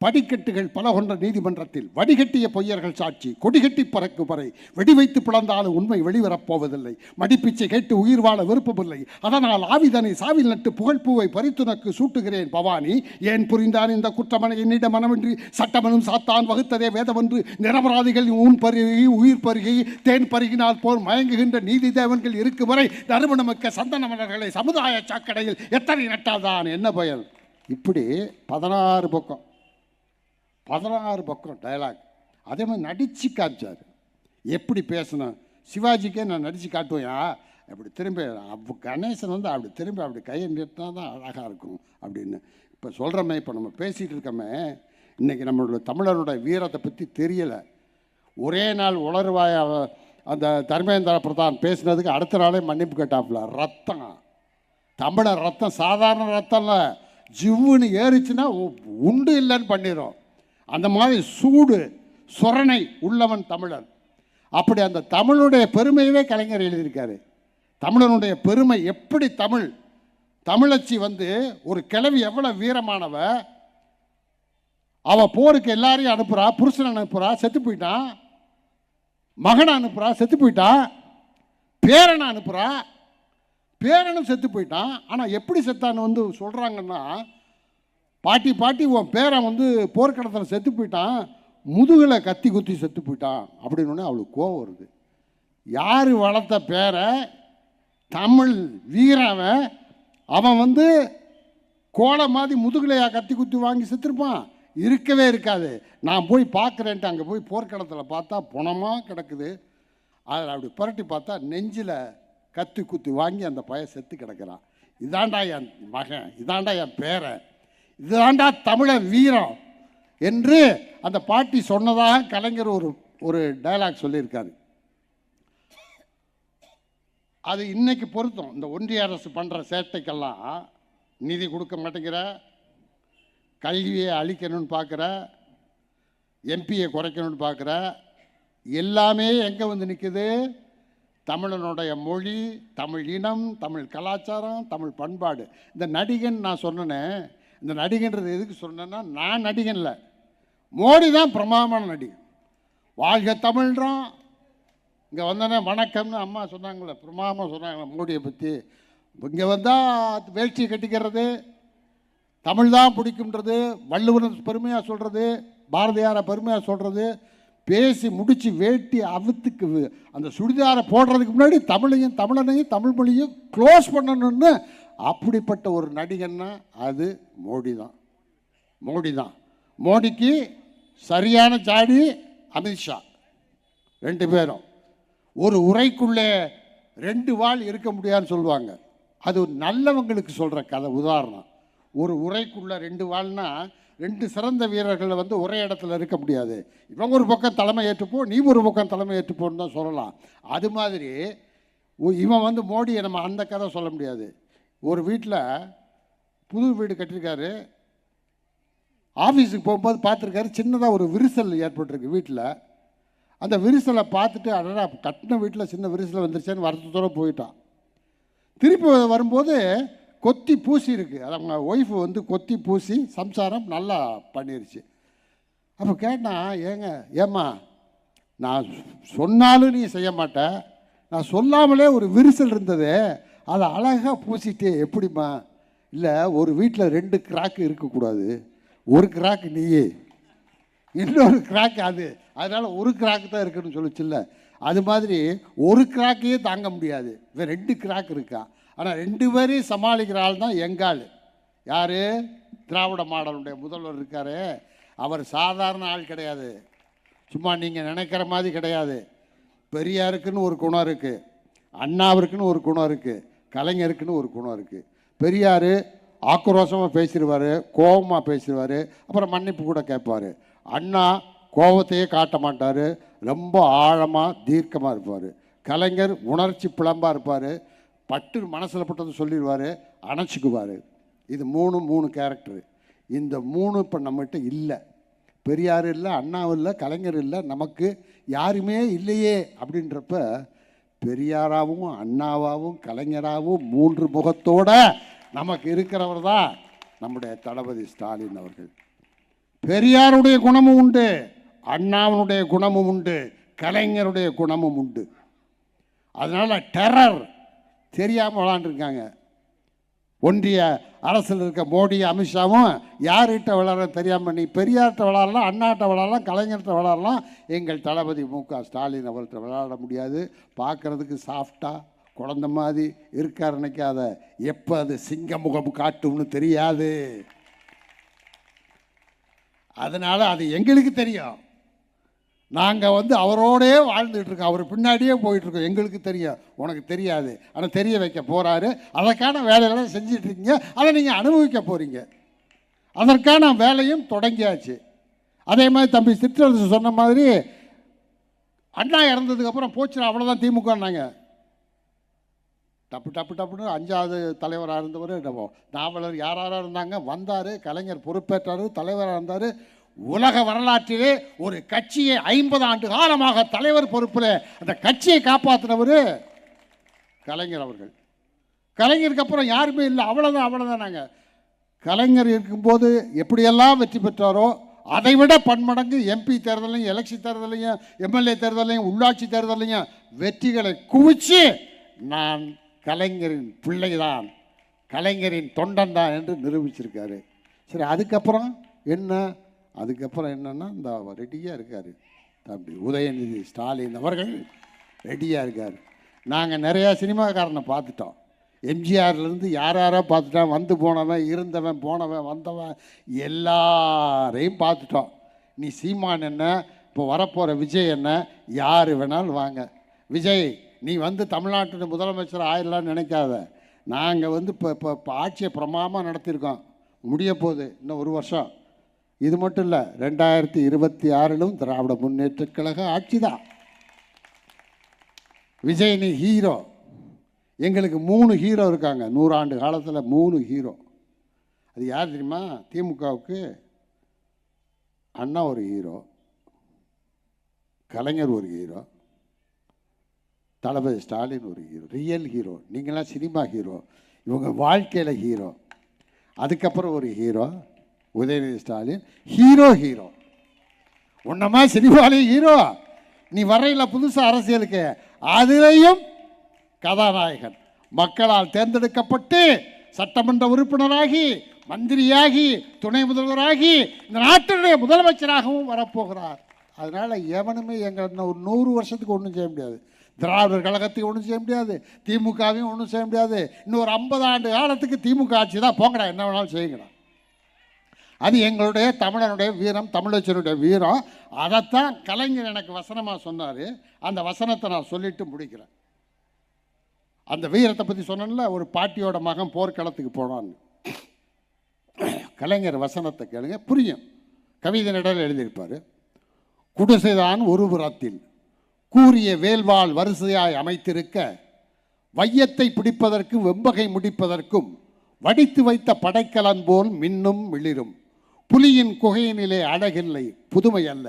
படிக்கட்டுகள் பல கொண்ட நீதிமன்றத்தில் வடிகட்டிய பொய்யர்கள் சாட்சி, கொடிகட்டி பறக்கு பறை, வெடி வைத்து பிளந்தாலும் உண்மை வெளிவரப்போவதில்லை, மடிப்பிச்சை கேட்டு உயிர் வாழ விருப்பமில்லை, அதனால் ஆவிதனை சாவில் நட்டு புகழ்பூவை பறித்துனக்கு சூட்டுகிறேன் பவானி, ஏன் புரிந்தான் இந்த குற்றமனை என்னிட மனமின்றி சட்டமனும் சாத்தான் வகுத்ததே வேதமென்று நிரபராதிகள் ஊன் பருகி உயிர் பருகி தேன் பருகினால் போல் மயங்குகின்ற நீதி தேவன்கள் இருக்கு வரை நறுமணமிக்க சந்தன மலர்களை சமுதாய சாக்கடையில் எத்தனை நட்டால்தான் என்ன பயன்? இப்படி 16 பக்கம் டயலாக். அதே மாதிரி நடித்து காமிச்சார். எப்படி பேசணும் சிவாஜிக்கே நான் நடித்து காட்டுவேன். அப்படி திரும்பி கணேசன் வந்து அப்படி திரும்பி அப்படி கையை நிறுத்தினா தான் அழகாக இருக்கும் அப்படின்னு இப்போ சொல்கிறோமே. இப்போ நம்ம பேசிகிட்டு இருக்கோமே, இன்றைக்கி நம்மளோட தமிழரோட வீரத்தை பற்றி தெரியலை. ஒரே நாள் உளறுவாய அந்த தர்மேந்திர பிரதான் பேசினதுக்கு அடுத்த நாளே மன்னிப்பு கேட்டாப்புல. ரத்தம், தமிழர் ரத்தம் சாதாரண ரத்தம் இல்லை, ஜிவ்வுன்னு ஏறிச்சுன்னா உண்டு இல்லைன்னு பண்ணிடும். அந்த மாதிரி சூடு சொரணை உள்ளவன் தமிழன். அப்படி அந்த தமிழுடைய பெருமையவே கலைஞர் எழுதியிருக்காரு. தமிழனுடைய பெருமை எப்படி, தமிழச்சி வந்து ஒரு கிழவி எவ்வளோ வீரமானவ. அவள் போருக்கு எல்லாரையும் அனுப்புகிறா, புருஷனை அனுப்புகிறா, செத்து போயிட்டான். மகனை அனுப்புகிறா, செத்து போயிட்டான். பேரனை அனுப்புகிறா, பேரனும் செத்து போயிட்டான். ஆனால் எப்படி செத்தான்னு வந்து சொல்கிறாங்கன்னா, பாட்டி உன் பேரன் வந்து போர்க்களத்தில் செத்து போயிட்டான், முதுகில் கத்தி குத்தி செத்து போயிட்டான் அப்படின்னு அவளுக்கு கோவம் வருது. யார் வளர்த்த பேரை? தமிழ் வீரவன். அவன் வந்து கோலை மாதிரி முதுகிலையா கத்தி குத்தி வாங்கி செத்துருப்பான்? இருக்கவே இருக்காது. நான் போய் பார்க்குறேன்ட்டு அங்கே போய் போர்க்களத்தில் பார்த்தா புணமாக கிடக்குது. அதில் அப்படி புரட்டி பார்த்தா நெஞ்சில் கத்தி குத்தி வாங்கி அந்த பையன் செத்து கிடக்கிறான். இதாண்டா என் மகன், இதாண்டா என் பேரன், இதுதாண்டா தமிழர் வீரம் என்று அந்த பாட்டி சொன்னதாக கலைஞர் ஒரு டயலாக் சொல்லியிருக்காரு. அது இன்னைக்கு பொருத்தம். இந்த ஒன்றிய அரசு பண்ணுற சேட்டைக்கெல்லாம் நிதி கொடுக்க மாட்டேங்கிற, கல்வியை அழிக்கணும்னு பார்க்குற, எம்பியை குறைக்கணும்னு பார்க்குற, எல்லாமே எங்கே வந்து நிற்குது? தமிழனுடைய மொழி, தமிழ் இனம், தமிழ் கலாச்சாரம், தமிழ் பண்பாடு. இந்த நடிகன் நான் சொன்னேன், இந்த நடிகன்றது எதுக்கு சொன்னேன்னா, நான் நடிகன் இல்லை, மோடி தான் பிரமாதமான நடிகன். வாழ்க தமிழ்றான். இங்கே வந்தோன்னே வணக்கம்னு அம்மா சொன்னாங்களே, பிரமாதமாக சொன்னாங்களே மோடியை பற்றி. இங்கே வந்தால் வேஷ்டி கட்டிக்கிறது, தமிழ் தான் பிடிக்குன்றது, வள்ளுவன் பெருமையாக சொல்கிறது, பாரதியாரை பெருமையாக சொல்கிறது, பேசி முடித்து வேட்டி அவுத்துக்கு அந்த சுடிதாரை போடுறதுக்கு முன்னாடி தமிழனையும் தமிழ் மொழியும் க்ளோஸ் பண்ணணும்னு அப்படிப்பட்ட ஒரு நடிகன்னா அது மோடி தான். மோடிக்கு சரியான ஜாடி அமித்ஷா. 2 பேரும் ஒரு உரைக்குள்ளே 2 வாள் இருக்க முடியாதுன்னு சொல்லுவாங்க. அது நல்லவங்களுக்கு சொல்கிற கதை உதாரணம். ஒரு உரைக்குள்ளே 2 வாள்னா 2 சிறந்த வீரர்கள் வந்து ஒரே இடத்துல இருக்க முடியாது. இவங்க ஒரு பக்கம் தலைமை ஏற்றுப்போ, நீ ஒரு பக்கம் தலைமை ஏற்றுப்போன்னு தான் சொல்லலாம். அது மாதிரி இவன் வந்து மோடியை நம்ம அந்த கதை சொல்ல முடியாது. ஒரு வீட்டில் புது வீடு கட்டியிருக்காரு, ஆஃபீஸுக்கு போகும்போது பார்த்துருக்காரு, சின்னதாக ஒரு விரிசல் ஏற்பட்டிருக்கு வீட்டில். அந்த விரிசலை பார்த்துட்டு அடடா கட்டின வீட்டில் சின்ன விரிசல் வந்துருச்சேன்னு வருத்தத்தோடு போயிட்டான். திருப்பி வரும்போது கொத்தி பூசி இருக்குது. அது அவங்க ஒய்ஃபு வந்து கொத்தி பூசி சம்சாரம் நல்லா பண்ணிருச்சு. அப்போ கேட்டான், ஏம்மா நான் சொன்னாலும் நீ செய்ய மாட்டேன், நான் சொல்லாமலே ஒரு விரிசல் இருந்தது, அதை அழகாக பூசிட்டே எப்படிம்மா? இல்லை, ஒரு வீட்டில் 2 கிராக்கு இருக்கக்கூடாது, ஒரு கிராக்கு நீயே, இன்னொரு கிராக்கு அது, அதனால் ஒரு கிராக்கு தான் இருக்குன்னு சொல்லிச்சுல்ல. அது மாதிரி ஒரு கிராக்கையே தாங்க முடியாது, இவன் 2 கிராக் இருக்கா. ஆனால் 2 பேரையும் சமாளிக்கிற ஆள் தான் எங்காள். யார்? திராவிட மாடலுடைய முதல்வர் இருக்கார். அவர் சாதாரண ஆள் கிடையாது, சும்மா நீங்கள் நினைக்கிற மாதிரி கிடையாது. பெரியாருக்குன்னு ஒரு குணம் இருக்குது, அண்ணாவிற்குன்னு ஒரு குணம் இருக்குது, கலைஞருக்குன்னு ஒரு குணம் இருக்குது. பெரியார் ஆக்ரோஷமாக பேசிடுவார், கோபமாக பேசிடுவார், அப்புறம் மன்னிப்பு கூட கேட்பார். அண்ணா கோபத்தையே காட்ட மாட்டார், ரொம்ப ஆழமாக தீர்க்கமாக இருப்பார். கலைஞர் உணர்ச்சி பிளம்பாக இருப்பார், பட்டு மனசில் பட்டது சொல்லிடுவார், அணைச்சிக்குவார். இது 3 கேரக்டரு. இந்த 3 இப்போ நம்மகிட்ட இல்லை. பெரியார் இல்லை, அண்ணாவும் இல்லை, கலைஞர் இல்லை, நமக்கு யாருமே இல்லையே. அப்படின்றப்ப பெரியாராகவும் அண்ணாவாகவும் கலைஞராகவும் 3 முகத்தோட நமக்கு இருக்கிறவர் தான் நம்முடைய தளபதி ஸ்டாலின் அவர்கள். பெரியாருடைய குணமும் உண்டு, அண்ணாவினுடைய குணமும் உண்டு, கலைஞருடைய குணமும் உண்டு. அதனால் டெரர் தெரியாமல் விளாண்டுருக்காங்க. ஒன்றிய அரசில் இருக்க மோடி அமித்ஷாவும் யார்கிட்ட விளாட்ற தெரியாமல், நீ பெரியார்கிட்ட விளாட்லாம், அண்ணாட்ட விளாட்லாம், கலைஞர்கிட்ட விளாட்லாம், எங்கள் தளபதி மு.க. ஸ்டாலின் அவர்கிட்ட விளாட முடியாது. பார்க்குறதுக்கு சாஃப்டாக குழந்த மாதிரி இருக்கார் நினைக்காத, எப்போ அது சிங்க முகம் காட்டும்னு தெரியாது. அதனால் அது எங்களுக்கு தெரியும், நாங்கள் வந்து அவரோடே வாழ்ந்துட்டு இருக்கோம், அவர் பின்னாடியே போயிட்டுருக்கோம், எங்களுக்கு தெரியும், உனக்கு தெரியாது. ஆனால் தெரிய வைக்க போகிறாரு. அதற்கான வேலையெல்லாம் செஞ்சிட்ருக்கீங்க, அதை நீங்கள் அனுபவிக்க போகிறீங்க. அதற்கான வேலையும் தொடங்கியாச்சு. அதே மாதிரி தம்பி சிற்றரசு சொன்ன மாதிரி அண்ணா இறந்ததுக்கப்புறம் போச்சு அவ்வளோதான் திமுகன்னாங்க. டப்புன்னு 5வது தலைவராக இருந்தவர், நாவலர் யாராக இருந்தாங்க, வந்தார், கலைஞர் பொறுப்பேற்றார், தலைவராக இருந்தார். உலக வரலாற்றிலே ஒரு கட்சியை 50 ஆண்டு காலமாக தலைவர் பொறுப்பில் அந்த கட்சியை காப்பாற்றினவர் கலைஞர் அவர்கள். கலைஞருக்கு அப்புறம் யாருமே இல்லை, அவ்வளோதான். நாங்கள் கலைஞர் இருக்கும்போது எப்படியெல்லாம் வெற்றி பெற்றாரோ அதை விட பன்மடங்கு எம்பி தேர்தலையும், எலெக்ஷன் தேர்தலையும், எம்எல்ஏ தேர்தலையும், உள்ளாட்சி தேர்தலையும் வெற்றிகளை குவிச்சு நான் கலைஞரின் பிள்ளைதான், கலைஞரின் தொண்டன் தான் என்று நிரூபிச்சிருக்காரு. சரி, அதுக்கப்புறம் என்னன்னா இந்த ரெடியாக இருக்கார் தம்பி உதயநிதி ஸ்டாலின் அவர்கள் ரெடியாக இருக்கார். நாங்கள் நிறையா சினிமாக்காரனை பார்த்துட்டோம், எம்ஜிஆர்லேருந்து யாரோ பார்த்துட்டோம், வந்து போனவன், இருந்தவன், போனவன், வந்தவன் எல்லாரையும் பார்த்துட்டோம். நீ சீமான் என்ன, இப்போ வரப்போகிற விஜய் என்ன, யார் வேணாலும் வாங்க. விஜய், நீ வந்து தமிழ்நாட்டு முதலமைச்சர் ஆயிடலான்னு நினைக்காத. நாங்கள் வந்து இப்போ ஆட்சியை பிரமாதமாக நடத்தியிருக்கோம், முடிய போகுது இன்னும் 1 வருஷம். இது மட்டும் இல்லை, 2026 திராவிட முன்னேற்றக் கழக ஆட்சி தான். விஜய் நீ ஹீரோ. எங்களுக்கு 3 ஹீரோ இருக்காங்க, 100 ஆண்டு காலத்தில் 3 ஹீரோ. அது யார் தெரியுமா? திமுகவுக்கு அண்ணா ஒரு ஹீரோ, கலைஞர் ஒரு ஹீரோ, தளபதி ஸ்டாலின் ஒரு ஹீரோ, ரியல் ஹீரோ. நீங்களாம் சினிமா ஹீரோ, இவங்க வாழ்க்கையில் ஹீரோ. அதுக்கப்புறம் ஒரு ஹீரோ உதயநிதி ஸ்டாலின். ஹீரோ உன்னமா சினிமாலே ஹீரோ. நீ வரையில் புதுசாக அரசியலுக்கு அதிலையும் கதாநாயகன். மக்களால் தேர்ந்தெடுக்கப்பட்டு சட்டமன்ற உறுப்பினராகி மந்திரியாகி துணை முதல்வராகி இந்த நாட்டினுடைய முதலமைச்சராகவும் வரப்போகிறார். அதனால் எவனுமே எங்களை இன்னும் ஒரு 100 வருஷத்துக்கு ஒன்றும் செய்ய முடியாது. திராவிடர் கழகத்தையும் ஒன்றும் செய்ய முடியாது, திமுகவையும் ஒன்றும் செய்ய முடியாது. இன்னும் ஒரு 50 ஆண்டு காலத்துக்கு திமுக ஆட்சி தான். போங்கடா, என்ன வேணாலும் செய்யுங்கடா. அது எங்களுடைய தமிழனுடைய வீரம், தமிழச்சனுடைய வீரம். அதைத்தான் கலைஞர் எனக்கு வசனமாக சொன்னார். அந்த வசனத்தை நான் சொல்லிட்டு முடிக்கிறேன். அந்த வீரத்தை பற்றி சொன்னேன்ல, ஒரு பாட்டியோட மகன் போர்க்களத்துக்கு போனான்னு. கலைஞர் வசனத்தை கேளுங்க, புரியும். கவிதை நடையில் எழுதியிருப்பார். குடிசைதான் ஒரு புறத்தில் கூறிய வேல்வாள் வரிசையாய் அமைத்திருக்க, வையத்தை பிடிப்பதற்கும் வெம்பகை முடிப்பதற்கும் வடித்து வைத்த படைக்கலன் போல் மின்னும் மிளிரும். புலியின் குகையினிலே அழகில்லை புதுமை அல்ல,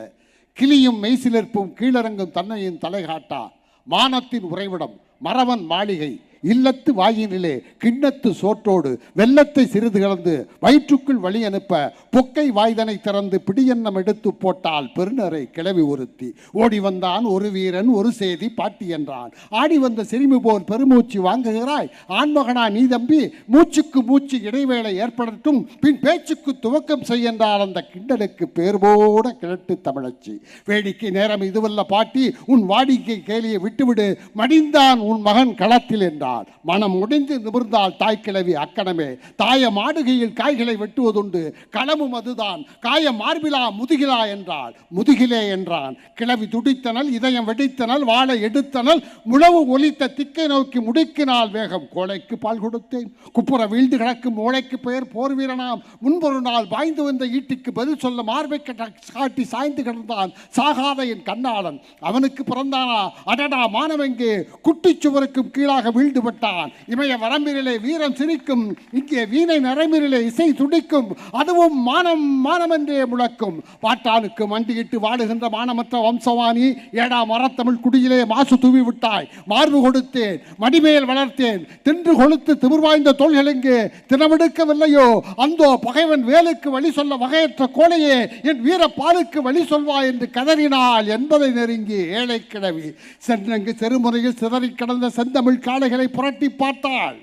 கிளியும் மெய்சிலிருப்பும் கீழறங்கும் தன்னையின் தலைகாட்டா. மானத்தின் உறைவிடம் மறவன் மாளிகை, இல்லத்து வாயினிலே கிண்ணத்து சோற்றோடு வெள்ளத்தை சிறிது கலந்து வயிற்றுக்குள் வழி அனுப்ப பொக்கை வாய்தனை திறந்து பிடியன்னம் எடுத்து போட்டால் பெருநரை கிளவி ஒருத்தி. ஓடி வந்தான் ஒரு வீரன் ஒரு செய்தி பாட்டி என்றான். ஆடி வந்த சிறுமி போல் பெருமூச்சு வாங்குகிறாய் ஆண்மகனா நீ தம்பி, மூச்சுக்கு மூச்சு இடைவேளை ஏற்படட்டும் பின் பேச்சுக்கு துவக்கம் செய்யென்றால் அந்த கிண்டலுக்கு பேர்போட கிழட்டு தமிழச்சி. வேடிக்கை நேரம் இதுவல்ல பாட்டி, உன் வாடிக்கை கேலியை விட்டுவிடு, மடிந்தான் உன் மகன் களத்தில் என்றார். மனம் முடிந்து நிமிர்ந்தால் தாய்க்கிழவி அக்கணமே, தாய மாடுகையில் காய்களை வெட்டுவதுண்டு, களமும் அதுதான் காய மார்பிலா முதுகிலா என்றாள். முதுகிலே என்றான். கிழவி துடித்தனல் இதயம் வெடித்தனல் வாழை எடுத்தனல் முழவு ஒலித்த திக்கை நோக்கி முடுக்கினால் வேகம். கோழைக்கு பால் கொடுத்தேன் குப்புற வீழ்ந்து கிடக்கும் ஓழைக்கு பெயர் போர் வீரனாம். முன்பொரு நாள் பாய்ந்து வந்த ஈட்டிக்கு பதில் சொல்ல மார்பை காட்டி சாய்ந்து கிடந்தான் சாகாத என் கண்ணாளன். அவனுக்கு பிறந்தானா அடடா மானவெங்கே, குட்டிச்சுவருக்கும் கீழாக வீழ்ந்து விட்டான். இமய வரம்பிலே வீரம் சிரிக்கும், இங்கே வீணை நரம்பிலே இசை துடிக்கும், அதுவும் மானம் மானமென்றே முழக்கும். பாட்டாளுக்கு மண்டியிட்டு வாடுகின்ற மானமற்ற வம்சவாணி, ஏடா மரத்தமிழ் குடியிலே மாசு தூவி விட்டாய். மார்பு கொடுத்தேன் மடிமேல் வளர்த்தேன், தின்று கொளுத்து திமிர்வாய்ந்த தோள்களெங்கே தினமெடுக்கவில்லையோ. அந்தோ பகைவன் வேலுக்கு வழி சொல்ல வகையற்ற கோலையே, என் வீர பாலுக்கு வழி சொல்வாய் என்று கதறினாள் என்பதை நெருங்கி ஏழை கிழவி. சென்றங்கு செருமுறையில் சிதறி கிடந்த செந்தமிழ் காளைகளை புரட்டி பார்த்தாள்.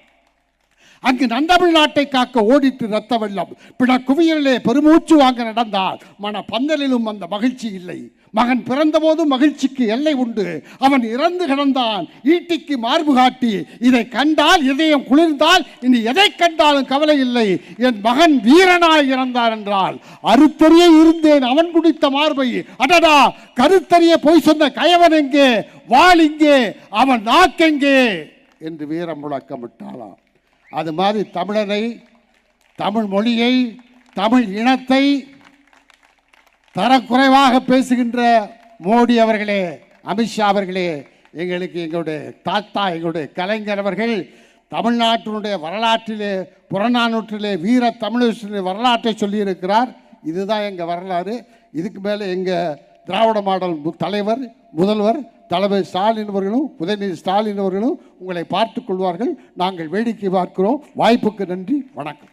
அங்கு நந்தமிழ்நாட்டை காக்க ஓடிட்டு ரத்த வெள்ளம் பிட குவியலிலே பெருமூச்சு வாங்க நடந்தாள். மன பந்தலிலும் அந்த மகிழ்ச்சி இல்லை. மகன் பிறந்தபோது மகிழ்ச்சிக்கு எல்லை உண்டு. அவன் இறந்து கிடந்தான் ஈட்டிக்கு மார்பு காட்டி. இதை கண்டால் இதயம் குளிர்ந்தால் இனி எதை கண்டாலும் கவலை இல்லை, என் மகன் வீரனாய் இறந்தான் என்றால். அறுத்தறிய இருந்தேன் அவன் குடித்த மார்பை, அடடா கருத்தறிய போய் சொன்ன கயவன் எங்கே, வாள் இங்கே, அவன் நாக்கெங்கே என்று வீரம் முழக்கமிட்டாளாம். அது மாதிரி தமிழனை, தமிழ் மொழியை, தமிழ் இனத்தை தரக்குறைவாக பேசுகின்ற மோடி அவர்களே, அமித்ஷா அவர்களே, எங்களுடைய தாத்தா எங்களுடைய கலைஞர் அவர்கள் தமிழ்நாட்டினுடைய வரலாற்றிலே புறநானூற்றிலே வீர தமிழர்களுடைய வரலாற்றை சொல்லியிருக்கிறார். இதுதான் எங்கள் வரலாறு. இதுக்கு மேலே எங்கள் திராவிட மாடல் தலைவர் முதல்வர் தலைவர் ஸ்டாலின் அவர்களும் உதயநிதி ஸ்டாலின் அவர்களும் உங்களை பார்த்துக் கொள்வார்கள். நாங்கள் வேடிக்கை பார்க்கிறோம். வாய்ப்புக்கு நன்றி, வணக்கம்.